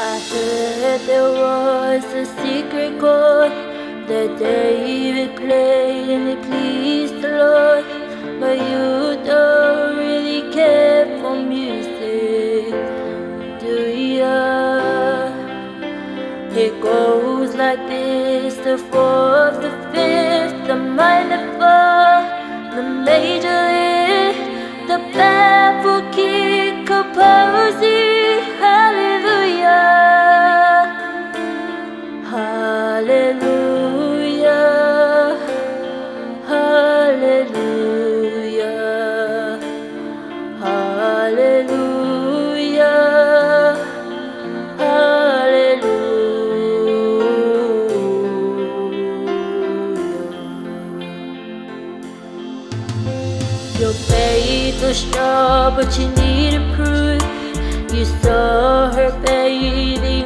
I heard there was a secret chord that David played and it pleased the Lord. But you don't really care for music, do ya? It goes like this: the fourth, the fifth, the minor fall, the major lift, the baffled key composing. Hallelujah, hallelujah, hallelujah, hallelujah, hallelujah. Your faith was strong, but you needed proof. You saw her bathing